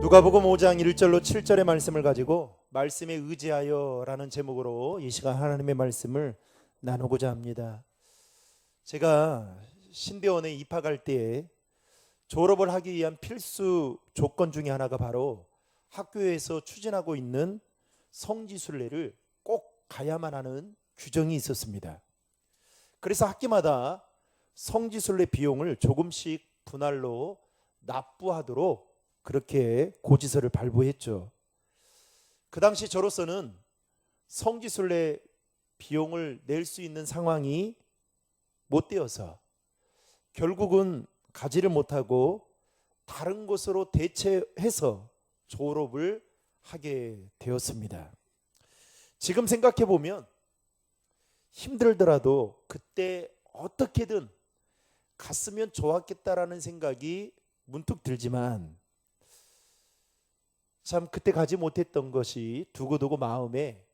누가복음 5장 1절로 7절의 말씀을 가지고 말씀에 의지하여 라는 제목으로 이 시간 하나님의 말씀을 나누고자 합니다. 제가 신대원에 입학할 때에 졸업을 하기 위한 필수 조건 중에 하나가 바로 학교에서 추진하고 있는 성지순례를 꼭 가야만 하는 규정이 있었습니다. 그래서 학기마다 성지순례 비용을 조금씩 분할로 납부하도록 그렇게 고지서를 발부했죠. 그 당시 저로서는 성지순례 비용을 낼 수 있는 상황이 못 되어서 결국은 가지를 못하고 다른 곳으로 대체해서 졸업을 하게 되었습니다. 지금 생각해 보면 힘들더라도 그때 어떻게든 갔으면 좋았겠다라는 생각이 문득 들지만 참 그때 가지 못했던 것이 두고두고 마음에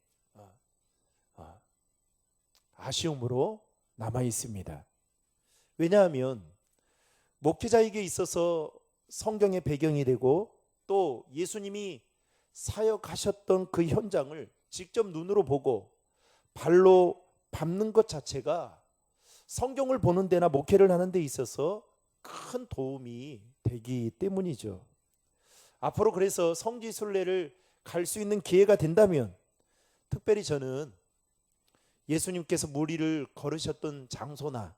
아쉬움으로 남아 있습니다. 왜냐하면 목회자에게 있어서 성경의 배경이 되고 또 예수님이 사역하셨던 그 현장을 직접 눈으로 보고 발로 밟는 것 자체가 성경을 보는 데나 목회를 하는 데 있어서 큰 도움이 되기 때문이죠. 앞으로 그래서 성지순례를 갈 수 있는 기회가 된다면 특별히 저는 예수님께서 무리를 걸으셨던 장소나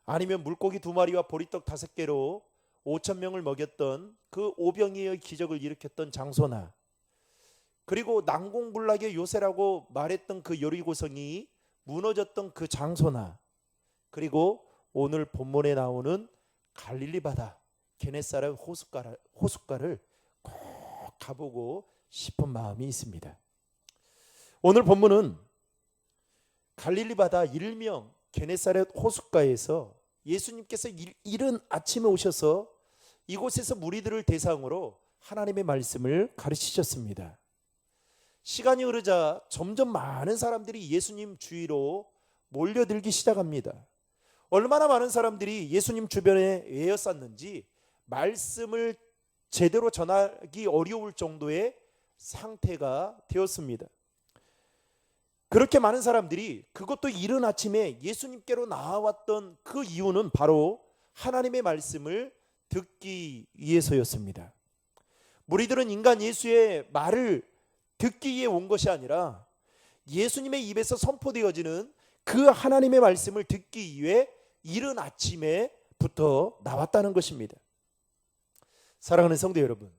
아니면 물고기 2마리와 보리떡 5개로 5,000명을 먹였던 그 오병이어의 기적을 일으켰던 장소나 그리고 난공불락의 요새라고 말했던 그 여리고성이 무너졌던 그 장소나 그리고 오늘 본문에 나오는 갈릴리 바다 게네사렛 호숫가를 꼭 가보고 싶은 마음이 있습니다. 오늘 본문은 갈릴리 바다 일명 게네사렛 호숫가에서 예수님께서 이른 아침에 오셔서 이곳에서 무리들을 대상으로 하나님의 말씀을 가르치셨습니다. 시간이 흐르자 점점 많은 사람들이 예수님 주위로 몰려들기 시작합니다. 얼마나 많은 사람들이 예수님 주변에 에워쌌는지 말씀을 제대로 전하기 어려울 정도의 상태가 되었습니다. 그렇게 많은 사람들이 그것도 이른 아침에 예수님께로 나와왔던 그 이유는 바로 하나님의 말씀을 듣기 위해서였습니다. 무리들은 인간 예수의 말을 듣기 위해 온 것이 아니라 예수님의 입에서 선포되어지는 그 하나님의 말씀을 듣기 위해 이른 아침에부터 나왔다는 것입니다. 사랑하는 성도 여러분,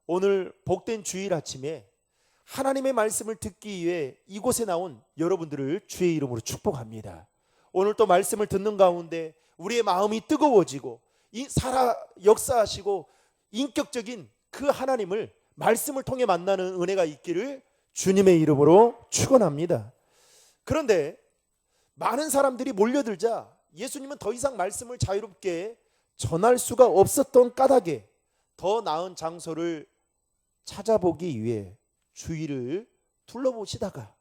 오늘 복된 주일 아침에 하나님의 말씀을 듣기 위해 이곳에 나온 여러분들을 주의 이름으로 축복합니다. 오늘 또 말씀을 듣는 가운데 우리의 마음이 뜨거워지고 역사하시고 인격적인 그 하나님을 말씀을 통해 만나는 은혜가 있기를 주님의 이름으로 축원합니다. 그런데 많은 사람들이 몰려들자 예수님은 더 이상 말씀을 자유롭게 전할 수가 없었던 까닭에 더 나은 장소를 찾아보기 위해 주위를 둘러보시다가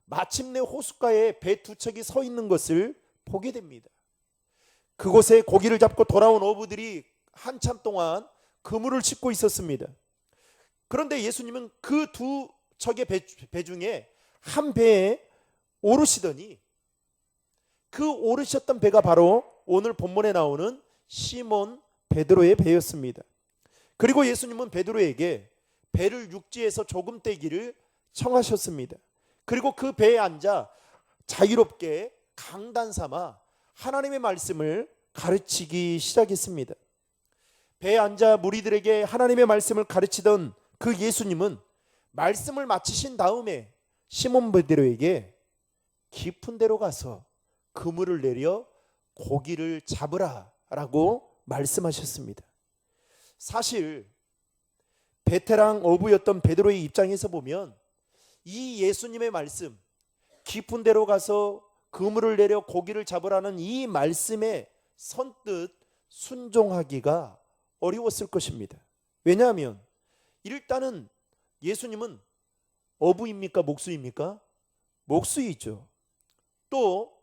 마침내 호숫가에 배 2척이 서 있는 것을 보게 됩니다. 그곳에 고기를 잡고 돌아온 어부들이 한참 동안 그물을 짚고 있었습니다. 그런데 예수님은 그 2척의 배 중에 한 배에 오르시더니 그 오르셨던 배가 바로 오늘 본문에 나오는 시몬 베드로의 배였습니다. 그리고 예수님은 베드로에게 배를 육지에서 조금 떼기를 청하셨습니다. 그리고 그 배에 앉아 자유롭게 강단 삼아 하나님의 말씀을 가르치기 시작했습니다. 배에 앉아 무리들에게 하나님의 말씀을 가르치던 그 예수님은 말씀을 마치신 다음에 시몬 베드로에게 깊은 데로 가서 그물을 내려 고기를 잡으라 라고 말씀하셨습니다. 사실 베테랑 어부였던 베드로의 입장에서 보면 이 예수님의 말씀, 깊은 데로 가서 그물을 내려 고기를 잡으라는 이 말씀에 선뜻 순종하기가 어려웠을 것입니다. 왜냐하면 일단은 예수님은 어부입니까? 목수입니까? 목수이죠. 또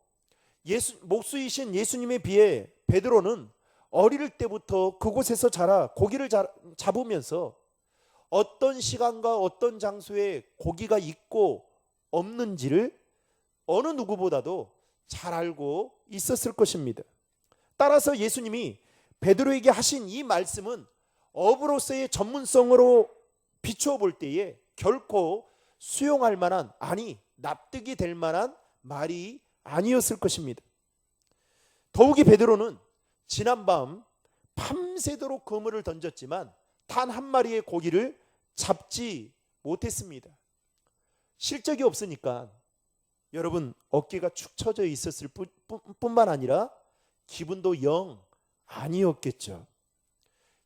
목수이신 예수님에 비해 베드로는 어릴 때부터 그곳에서 자라 고기를 잡으면서 어떤 시간과 어떤 장소에 고기가 있고 없는지를 어느 누구보다도 잘 알고 있었을 것입니다. 따라서 예수님이 베드로에게 하신 이 말씀은 어부로서의 전문성으로 비추어 볼 때에 결코 수용할 만한, 아니 납득이 될 만한 말이 아니었을 것입니다. 더욱이 베드로는 지난밤 밤새도록 그물을 던졌지만 단 한 마리의 고기를 잡지 못했습니다. 실적이 없으니까 여러분 어깨가 축 처져 있었을 뿐만 아니라 기분도 영 아니었겠죠.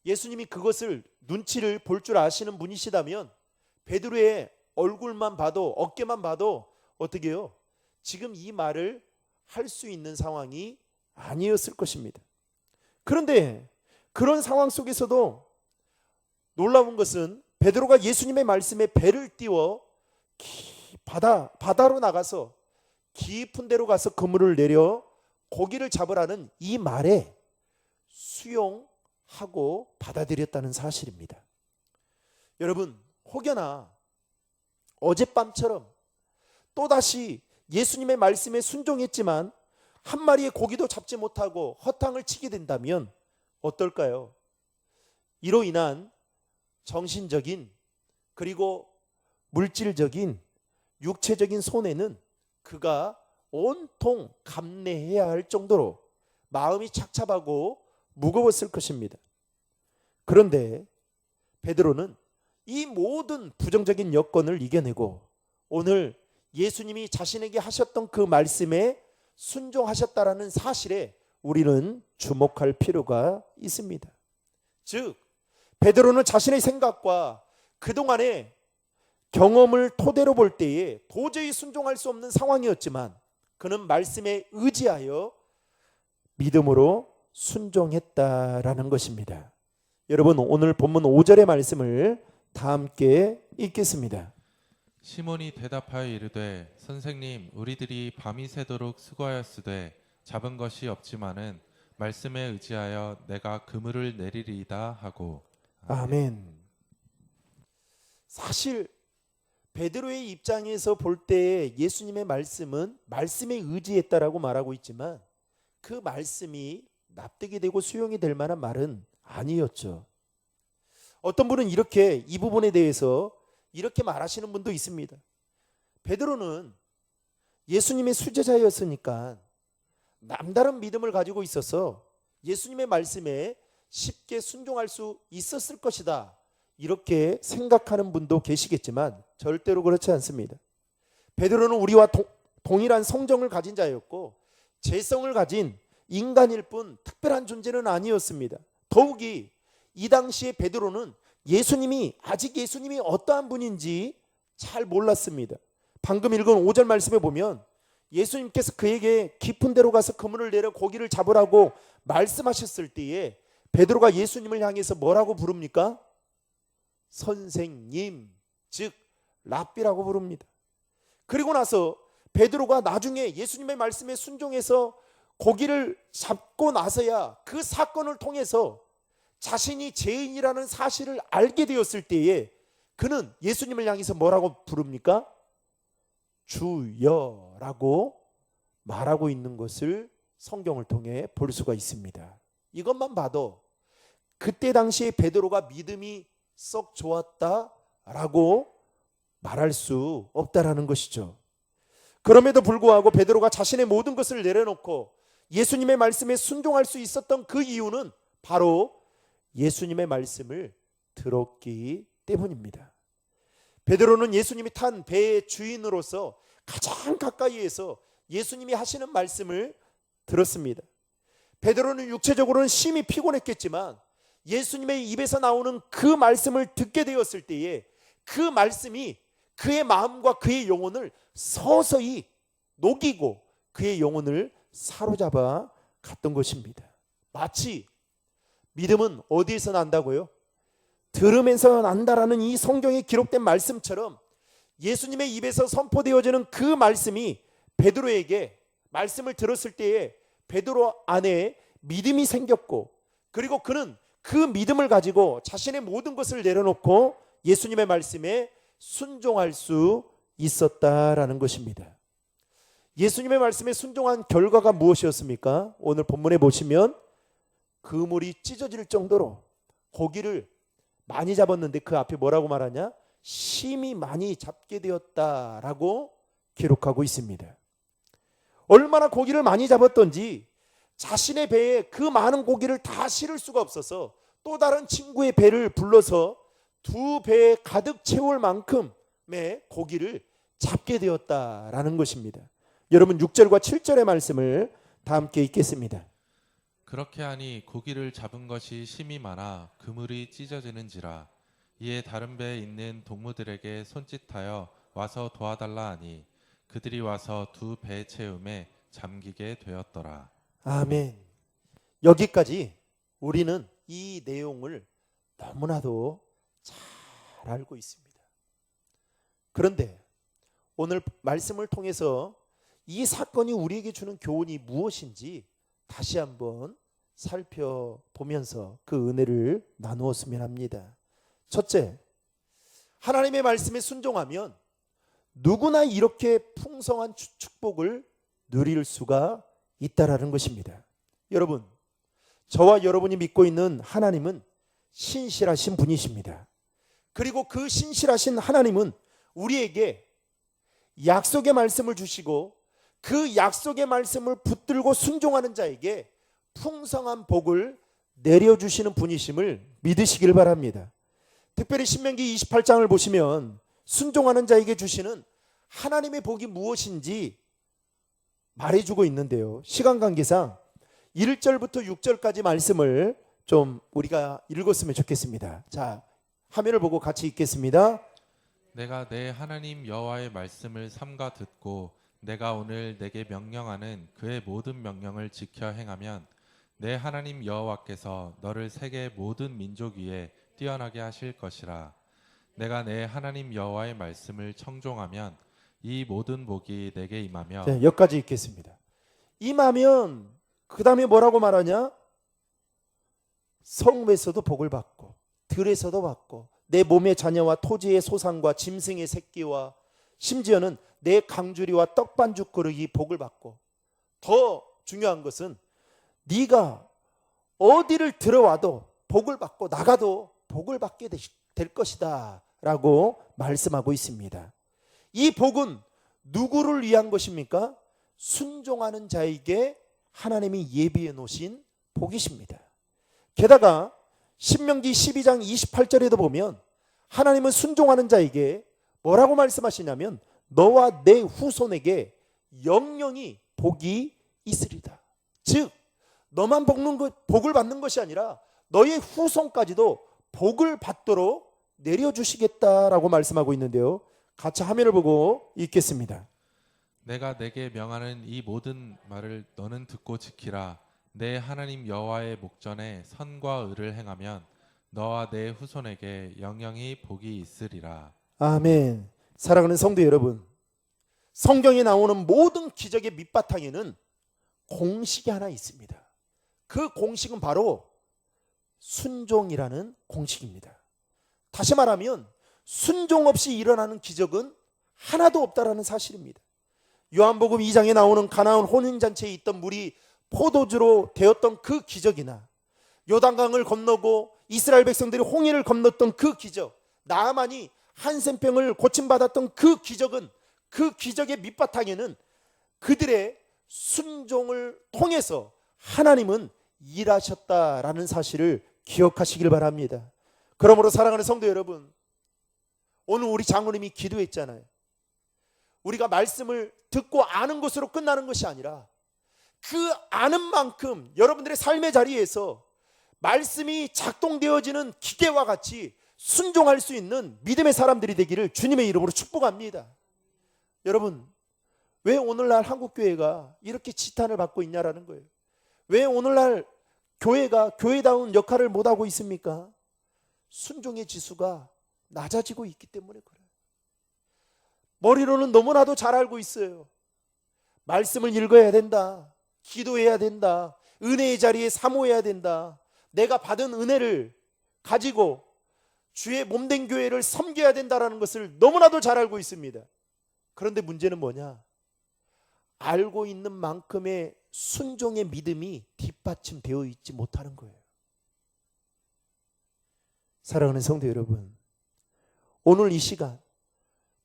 예수님이 그것을 눈치를 볼 줄 아시는 분이시다면 베드로의 얼굴만 봐도, 어깨만 봐도 어떻게 해요? 지금 이 말을 할 수 있는 상황이 아니었을 것입니다. 그런데 그런 상황 속에서도 놀라운 것은 베드로가 예수님의 말씀에 배를 띄워 바다로 나가서 깊은 데로 가서 그물을 내려 고기를 잡으라는 이 말에 수용하고 받아들였다는 사실입니다. 여러분, 혹여나 어젯밤처럼 또다시 예수님의 말씀에 순종했지만 한 마리의 고기도 잡지 못하고 허탕을 치게 된다면 어떨까요? 이로 인한 정신적인 그리고 물질적인 육체적인 손해는 그가 온통 감내해야 할 정도로 마음이 착잡하고 무거웠을 것입니다. 그런데 베드로는 이 모든 부정적인 여건을 이겨내고 오늘 예수님이 자신에게 하셨던 그 말씀에 순종하셨다라는 사실에 우리는 주목할 필요가 있습니다. 즉 베드로는 자신의 생각과 그동안의 경험을 토대로 볼 때에 도저히 순종할 수 없는 상황이었지만 그는 말씀에 의지하여 믿음으로 순종했다라는 것입니다. 여러분, 오늘 본문 5절의 말씀을 다 함께 읽겠습니다. 시몬이 대답하여 이르되 선생님 우리들이 밤이 새도록 수고하였으되 잡은 것이 없지만은 말씀에 의지하여 내가 그물을 내리리이다 하고. 아멘. 사실 베드로의 입장에서 볼 때 예수님의 말씀은 말씀에 의지했다라고 말하고 있지만 그 말씀이 납득이 되고 수용이 될 만한 말은 아니었죠. 어떤 분은 이렇게 이 부분에 대해서 이렇게 말하시는 분도 있습니다. 베드로는 예수님의 수제자였으니까 남다른 믿음을 가지고 있어서 예수님의 말씀에 쉽게 순종할 수 있었을 것이다, 이렇게 생각하는 분도 계시겠지만 절대로 그렇지 않습니다. 베드로는 우리와 동일한 성정을 가진 자였고 재성을 가진 인간일 뿐 특별한 존재는 아니었습니다. 더욱이 이 당시에 베드로는 아직 예수님이 어떠한 분인지 잘 몰랐습니다. 방금 읽은 5절 말씀에 보면 예수님께서 그에게 깊은 데로 가서 그물을 내려 고기를 잡으라고 말씀하셨을 때에 베드로가 예수님을 향해서 뭐라고 부릅니까? 선생님, 즉 랍비라고 부릅니다. 그리고 나서 베드로가 나중에 예수님의 말씀에 순종해서 고기를 잡고 나서야 그 사건을 통해서 자신이 죄인이라는 사실을 알게 되었을 때에 그는 예수님을 향해서 뭐라고 부릅니까? 주여라고 말하고 있는 것을 성경을 통해 볼 수가 있습니다. 이것만 봐도 그때 당시에 베드로가 믿음이 썩 좋았다라고 말할 수 없다라는 것이죠. 그럼에도 불구하고 베드로가 자신의 모든 것을 내려놓고 예수님의 말씀에 순종할 수 있었던 그 이유는 바로 예수님의 말씀을 들었기 때문입니다. 베드로는 예수님이 탄 배의 주인으로서 가장 가까이에서 예수님이 하시는 말씀을 들었습니다. 베드로는 육체적으로는 심히 피곤했겠지만 예수님의 입에서 나오는 그 말씀을 듣게 되었을 때에 그 말씀이 그의 마음과 그의 영혼을 서서히 녹이고 그의 영혼을 사로잡아 갔던 것입니다. 마치 믿음은 어디에서 난다고요? 들으면서 난다라는 이 성경에 기록된 말씀처럼 예수님의 입에서 선포되어지는 그 말씀이 베드로에게 말씀을 들었을 때에 베드로 안에 믿음이 생겼고 그리고 그는 그 믿음을 가지고 자신의 모든 것을 내려놓고 예수님의 말씀에 순종할 수 있었다라는 것입니다. 예수님의 말씀에 순종한 결과가 무엇이었습니까? 오늘 본문에 보시면 그물이 찢어질 정도로 고기를 많이 잡았는데 그 앞에 뭐라고 말하냐? 심히 많이 잡게 되었다라고 기록하고 있습니다. 얼마나 고기를 많이 잡았던지 자신의 배에 그 많은 고기를 다 실을 수가 없어서 또 다른 친구의 배를 불러서 두 배에 가득 채울 만큼의 고기를 잡게 되었다라는 것입니다. 여러분 6절과 7절의 말씀을 다 함께 읽겠습니다. 그렇게 하니 고기를 잡은 것이 심히 많아 그물이 찢어지는지라. 이에 다른 배에 있는 동무들에게 손짓하여 와서 도와달라 하니 그들이 와서 두 배 채움에 잠기게 되었더라. 아멘. 여기까지 우리는 이 내용을 너무나도 잘 알고 있습니다. 그런데 오늘 말씀을 통해서 이 사건이 우리에게 주는 교훈이 무엇인지 다시 한번 살펴보면서 그 은혜를 나누었으면 합니다. 첫째, 하나님의 말씀에 순종하면 누구나 이렇게 풍성한 축복을 누릴 수가 있다라는 것입니다. 여러분, 저와 여러분이 믿고 있는 하나님은 신실하신 분이십니다. 그리고 그 신실하신 하나님은 우리에게 약속의 말씀을 주시고 그 약속의 말씀을 붙들고 순종하는 자에게 풍성한 복을 내려주시는 분이심을 믿으시길 바랍니다. 특별히 신명기 28장을 보시면 순종하는 자에게 주시는 하나님의 복이 무엇인지 말해주고 있는데요. 시간 관계상 1절부터 6절까지 말씀을 좀 우리가 읽었으면 좋겠습니다. 자, 화면을 보고 같이 읽겠습니다. 내가 내 하나님 여호와의 말씀을 삼가 듣고 내가 오늘 내게 명령하는 그의 모든 명령을 지켜 행하면 내 하나님 여호와께서 너를 세계 모든 민족 위에 뛰어나게 하실 것이라. 내가 내 하나님 여호와의 말씀을 청종하면 이 모든 복이 내게 임하며. 네, 여기까지 읽겠습니다. 임하면 그 다음에 뭐라고 말하냐? 성읍에서도 복을 받고 들에서도 받고 내 몸의 자녀와 토지의 소산과 짐승의 새끼와 심지어는 내 강주리와 떡반죽 그릇이 복을 받고, 더 중요한 것은 네가 어디를 들어와도 복을 받고 나가도 복을 받게 될 것이다 라고 말씀하고 있습니다. 이 복은 누구를 위한 것입니까? 순종하는 자에게 하나님이 예비해 놓으신 복이십니다. 게다가 신명기 12장 28절에도 보면 하나님은 순종하는 자에게 뭐라고 말씀하시냐면 너와 내 후손에게 영영이 복이 있으리다. 즉 너만 복을 받는 것이 아니라 너의 후손까지도 복을 받도록 내려주시겠다라고 말씀하고 있는데요. 같이 화면을 보고 읽겠습니다. 내가 내게 명하는 이 모든 말을 너는 듣고 지키라. 내 하나님 여호와의 목전에 선과 의를 행하면 너와 내 후손에게 영영이 복이 있으리라. 아멘. 사랑하는 성도 여러분, 성경에 나오는 모든 기적의 밑바탕에는 공식이 하나 있습니다. 그 공식은 바로 순종이라는 공식입니다. 다시 말하면 순종 없이 일어나는 기적은 하나도 없다라는 사실입니다. 요한복음 2장에 나오는 가나안 혼인잔치에 있던 물이 포도주로 되었던 그 기적이나 요단강을 건너고 이스라엘 백성들이 홍해를 건넜던 그 기적, 나아만이 한센병을 고침받았던 그 기적은, 그 기적의 밑바탕에는 그들의 순종을 통해서 하나님은 일하셨다라는 사실을 기억하시길 바랍니다. 그러므로 사랑하는 성도 여러분, 오늘 우리 장로님이 기도했잖아요. 우리가 말씀을 듣고 아는 것으로 끝나는 것이 아니라 그 아는 만큼 여러분들의 삶의 자리에서 말씀이 작동되어지는 기계와 같이 순종할 수 있는 믿음의 사람들이 되기를 주님의 이름으로 축복합니다. 여러분, 왜 오늘날 한국교회가 이렇게 지탄을 받고 있냐라는 거예요. 왜 오늘날 교회가 교회다운 역할을 못하고 있습니까? 순종의 지수가 낮아지고 있기 때문에 그래요. 머리로는 너무나도 잘 알고 있어요. 말씀을 읽어야 된다, 기도해야 된다, 은혜의 자리에 사모해야 된다, 내가 받은 은혜를 가지고 주의 몸된 교회를 섬겨야 된다는 것을 너무나도 잘 알고 있습니다. 그런데 문제는 뭐냐? 알고 있는 만큼의 순종의 믿음이 뒷받침되어 있지 못하는 거예요. 사랑하는 성도 여러분, 오늘 이 시간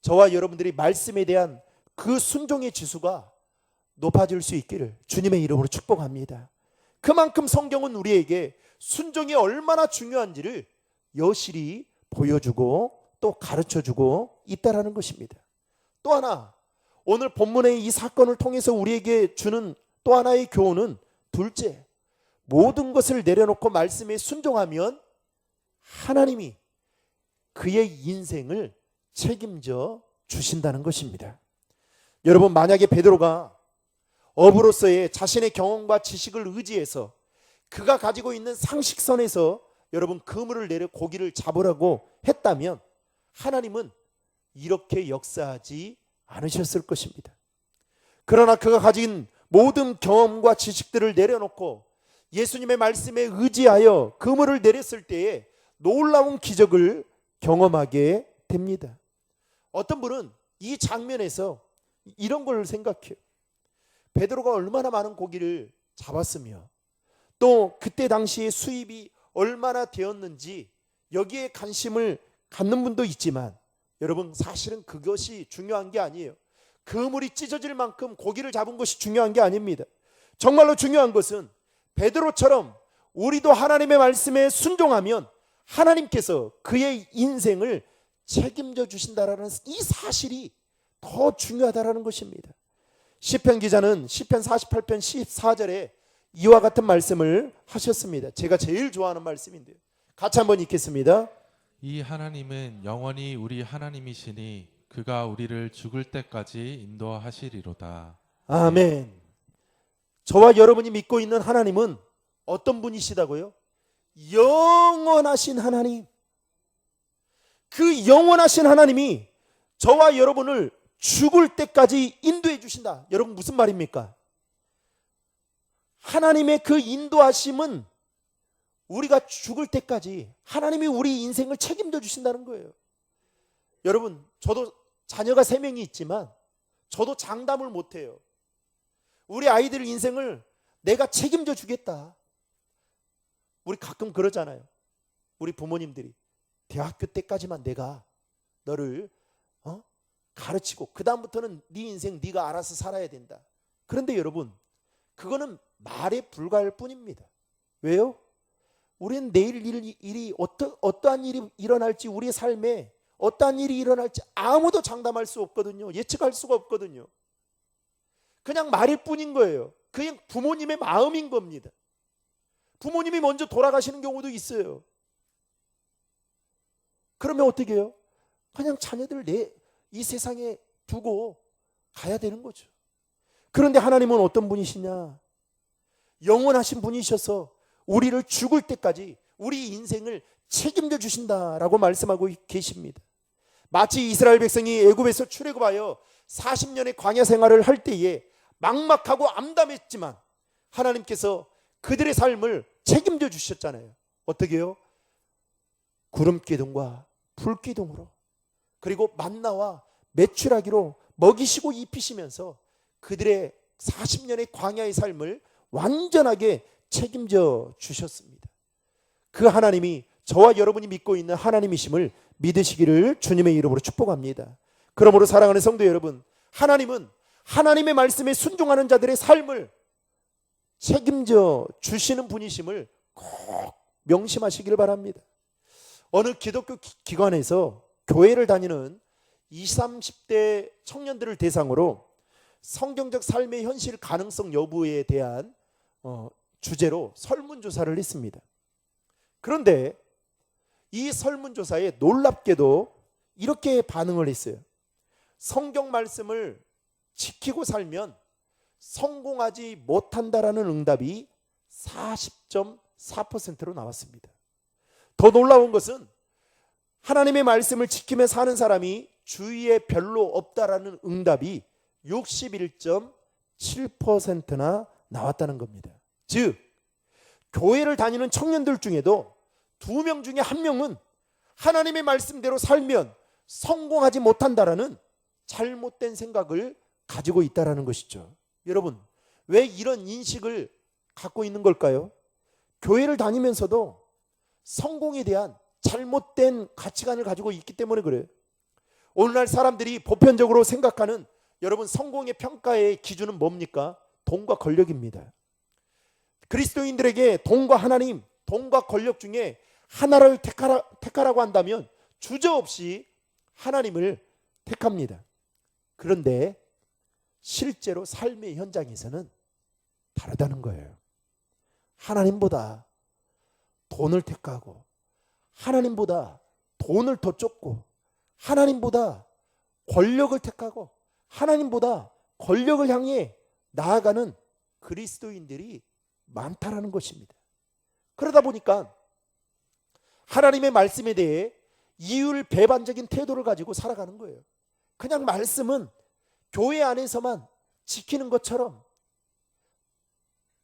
저와 여러분들이 말씀에 대한 그 순종의 지수가 높아질 수 있기를 주님의 이름으로 축복합니다. 그만큼 성경은 우리에게 순종이 얼마나 중요한지를 여실히 보여주고 또 가르쳐주고 있다라는 것입니다. 또 하나, 오늘 본문의 이 사건을 통해서 우리에게 주는 또 하나의 교훈은 둘째, 모든 것을 내려놓고 말씀에 순종하면 하나님이 그의 인생을 책임져 주신다는 것입니다. 여러분, 만약에 베드로가 업으로서의 자신의 경험과 지식을 의지해서 그가 가지고 있는 상식선에서 여러분 그물을 내려 고기를 잡으라고 했다면 하나님은 이렇게 역사하지 않으셨을 것입니다. 그러나 그가 가진 모든 경험과 지식들을 내려놓고 예수님의 말씀에 의지하여 그물을 내렸을 때에 놀라운 기적을 경험하게 됩니다. 어떤 분은 이 장면에서 이런 걸 생각해요. 베드로가 얼마나 많은 고기를 잡았으며 또 그때 당시에 수입이 얼마나 되었는지 여기에 관심을 갖는 분도 있지만 여러분, 사실은 그것이 중요한 게 아니에요. 그물이 찢어질 만큼 고기를 잡은 것이 중요한 게 아닙니다. 정말로 중요한 것은 베드로처럼 우리도 하나님의 말씀에 순종하면 하나님께서 그의 인생을 책임져 주신다라는 이 사실이 더 중요하다라는 것입니다. 시편 기자는 시편 48편 14절에 이와 같은 말씀을 하셨습니다. 제가 제일 좋아하는 말씀인데요. 같이 한번 읽겠습니다. 이 하나님은 영원히 우리 하나님이시니 그가 우리를 죽을 때까지 인도하시리로다. 아멘. 저와 여러분이 믿고 있는 하나님은 어떤 분이시다고요? 영원하신 하나님. 그 영원하신 하나님이 저와 여러분을 죽을 때까지 인도해 주신다. 여러분, 무슨 말입니까? 하나님의 그 인도하심은 우리가 죽을 때까지 하나님이 우리 인생을 책임져 주신다는 거예요. 여러분, 저도 자녀가 3명이 있지만 저도 장담을 못해요. 우리 아이들 인생을 내가 책임져 주겠다. 우리 가끔 그러잖아요. 우리 부모님들이 대학교 때까지만 내가 너를 가르치고 그 다음부터는 네 인생 네가 알아서 살아야 된다. 그런데 여러분, 그거는 말에 불과할 뿐입니다. 왜요? 우리는 내일 일이 어떠한 일이 일어날지, 우리의 삶에 어떠한 일이 일어날지 아무도 장담할 수 없거든요. 예측할 수가 없거든요. 그냥 말일 뿐인 거예요. 그냥 부모님의 마음인 겁니다. 부모님이 먼저 돌아가시는 경우도 있어요. 그러면 어떻게 해요? 그냥 자녀들 이 세상에 두고 가야 되는 거죠. 그런데 하나님은 어떤 분이시냐? 영원하신 분이셔서 우리를 죽을 때까지 우리 인생을 책임져 주신다라고 말씀하고 계십니다. 마치 이스라엘 백성이 애굽에서 출애굽하여 40년의 광야 생활을 할 때에 막막하고 암담했지만 하나님께서 그들의 삶을 책임져 주셨잖아요. 어떻게 해요? 구름 기둥과 불 기둥으로, 그리고 만나와 메추라기로 먹이시고 입히시면서 그들의 40년의 광야의 삶을 완전하게 책임져 주셨습니다. 그 하나님이 저와 여러분이 믿고 있는 하나님이심을 믿으시기를 주님의 이름으로 축복합니다. 그러므로 사랑하는 성도 여러분, 하나님은 하나님의 말씀에 순종하는 자들의 삶을 책임져 주시는 분이심을 꼭 명심하시기를 바랍니다. 어느 기독교 기관에서 교회를 다니는 20, 30대 청년들을 대상으로 성경적 삶의 현실 가능성 여부에 대한 주제로 설문조사를 했습니다. 그런데 이 설문조사에 놀랍게도 이렇게 반응을 했어요. 성경 말씀을 지키고 살면 성공하지 못한다라는 응답이 40.4%로 나왔습니다. 더 놀라운 것은 하나님의 말씀을 지키며 사는 사람이 주위에 별로 없다라는 응답이 61.7%나 나왔다는 겁니다. 즉 교회를 다니는 청년들 중에도 2명 중에 1명은 하나님의 말씀대로 살면 성공하지 못한다라는 잘못된 생각을 가지고 있다라는 것이죠. 여러분, 왜 이런 인식을 갖고 있는 걸까요? 교회를 다니면서도 성공에 대한 잘못된 가치관을 가지고 있기 때문에 그래요. 오늘날 사람들이 보편적으로 생각하는 여러분 성공의 평가의 기준은 뭡니까? 돈과 권력입니다. 그리스도인들에게 돈과 하나님, 돈과 권력 중에 하나를 택하라고 한다면 주저없이 하나님을 택합니다. 그런데 실제로 삶의 현장에서는 다르다는 거예요. 하나님보다 돈을 택하고 하나님보다 돈을 더 쫓고 하나님보다 권력을 택하고 하나님보다 권력을 향해 나아가는 그리스도인들이 많다라는 것입니다. 그러다 보니까 하나님의 말씀에 대해 이율배반적인 태도를 가지고 살아가는 거예요. 그냥 말씀은 교회 안에서만 지키는 것처럼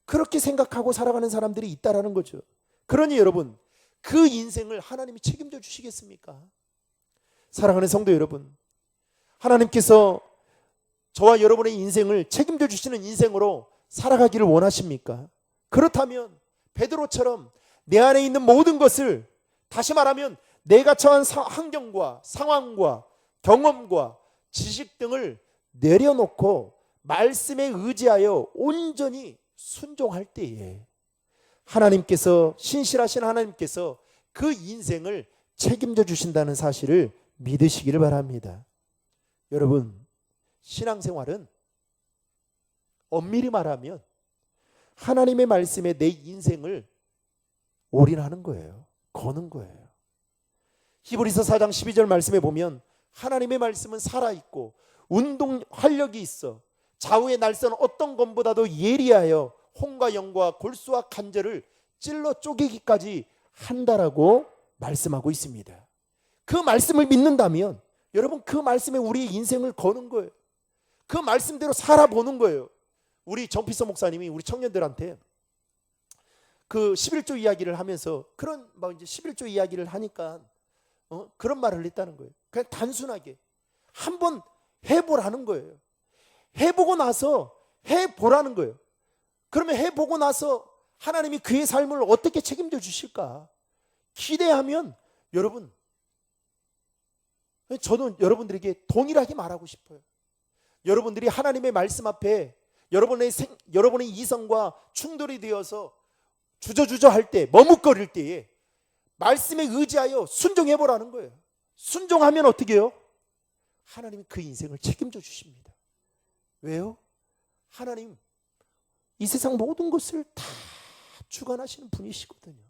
그렇게 생각하고 살아가는 사람들이 있다라는 거죠. 그러니 여러분, 그 인생을 하나님이 책임져 주시겠습니까? 사랑하는 성도 여러분, 하나님께서 저와 여러분의 인생을 책임져 주시는 인생으로 살아가기를 원하십니까? 그렇다면 베드로처럼 내 안에 있는 모든 것을, 다시 말하면 내가 처한 환경과 상황과 경험과 지식 등을 내려놓고 말씀에 의지하여 온전히 순종할 때에 하나님께서, 신실하신 하나님께서 그 인생을 책임져 주신다는 사실을 믿으시기를 바랍니다. 여러분, 신앙생활은 엄밀히 말하면 하나님의 말씀에 내 인생을 올인하는 거예요. 거는 거예요. 히브리서 4장 12절 말씀에 보면 하나님의 말씀은 살아있고 운동 활력이 있어 좌우의 날선 어떤 검보다도 예리하여 혼과 영과 골수와 관절을 찔러 쪼개기까지 한다라고 말씀하고 있습니다. 그 말씀을 믿는다면 여러분, 그 말씀에 우리의 인생을 거는 거예요. 그 말씀대로 살아보는 거예요. 우리 정필서 목사님이 우리 청년들한테 그 11조 이야기를 하면서 그런 이제 11조 이야기를 하니까 그런 말을 했다는 거예요. 그냥 단순하게 한번 해보라는 거예요. 해보고 나서 해보라는 거예요. 그러면 해보고 나서 하나님이 그의 삶을 어떻게 책임져 주실까 기대하면, 여러분, 저는 여러분들에게 동일하게 말하고 싶어요. 여러분들이 하나님의 말씀 앞에 여러분의 이성과 충돌이 되어서 주저주저 할 때, 머뭇거릴 때에 말씀에 의지하여 순종해보라는 거예요. 순종하면 어떻게 해요? 하나님이 그 인생을 책임져 주십니다. 왜요? 하나님 이 세상 모든 것을 다 주관하시는 분이시거든요.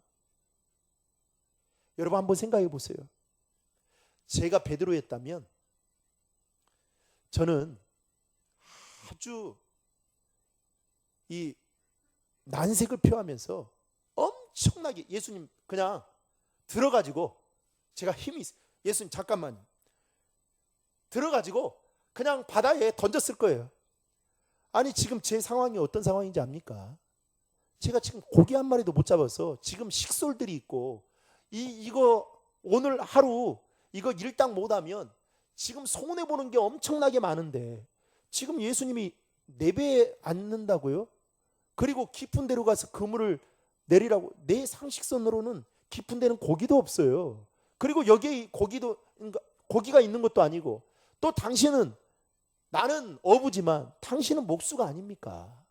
여러분 한번 생각해 보세요. 제가 베드로였다면 저는 아주 이 난색을 표하면서 엄청나게 예수님 그냥 들어가지고, 제가 힘이 있어요. 예수님 잠깐만, 들어가지고 그냥 바다에 던졌을 거예요. 아니 지금 제 상황이 어떤 상황인지 압니까? 제가 지금 고기 한 마리도 못 잡아서 지금 식솔들이 있고 이거 오늘 하루 이거 일당 못하면 지금 손해보는 게 엄청나게 많은데 지금 예수님이 내배에 앉는다고요? 그리고 깊은 데로 가서 그물을 내리라고. 내 상식선으로는 깊은 데는 고기도 없어요. 그리고 여기에 고기가 있는 것도 아니고, 또 당신은, 나는 어부지만 당신은 목수가 아닙니까?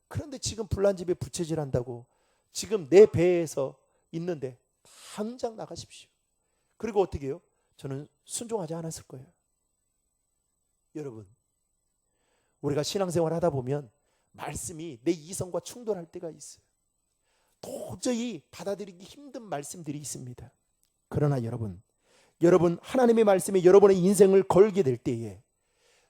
그런데 지금 불난집에 부채질한다고 지금 내 배에서 있는데 당장 나가십시오. 그리고 어떻게 해요? 저는 순종하지 않았을 거예요. 여러분, 우리가 신앙생활 하다 보면 말씀이 내 이성과 충돌할 때가 있어요. 도저히 받아들이기 힘든 말씀들이 있습니다. 그러나 여러분 하나님의 말씀에 여러분의 인생을 걸게 될 때에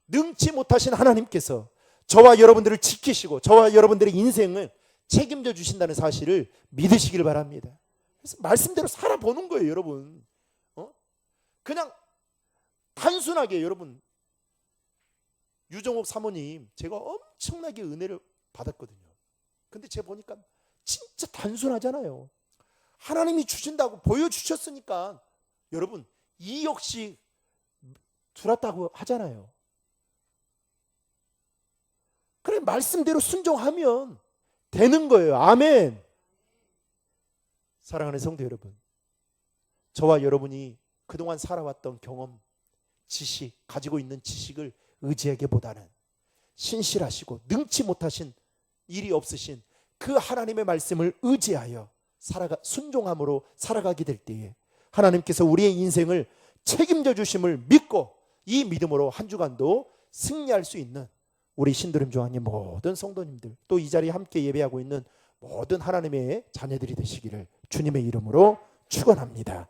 능치 못하신 하나님께서 저와 여러분들을 지키시고 저와 여러분들의 인생을 책임져 주신다는 사실을 믿으시길 바랍니다. 그래서 말씀대로 살아보는 거예요, 여러분. 그냥 단순하게. 여러분, 유정옥 사모님 제가 엄청나게 은혜를 받았거든요. 근데 제가 보니까 진짜 단순하잖아요. 하나님이 주신다고 보여주셨으니까 여러분 이 역시 두렵다고 하잖아요. 그래 말씀대로 순종하면 되는 거예요. 아멘. 사랑하는 성도 여러분, 저와 여러분이 그동안 살아왔던 경험, 지식, 가지고 있는 지식을 의지하기보다는 신실하시고 능치 못하신 일이 없으신 그 하나님의 말씀을 의지하여 순종함으로 살아가게 될 때에 하나님께서 우리의 인생을 책임져 주심을 믿고 이 믿음으로 한 주간도 승리할 수 있는 우리 신도림 중앙의 모든 성도님들, 또 이 자리에 함께 예배하고 있는 모든 하나님의 자녀들이 되시기를 주님의 이름으로 축원합니다.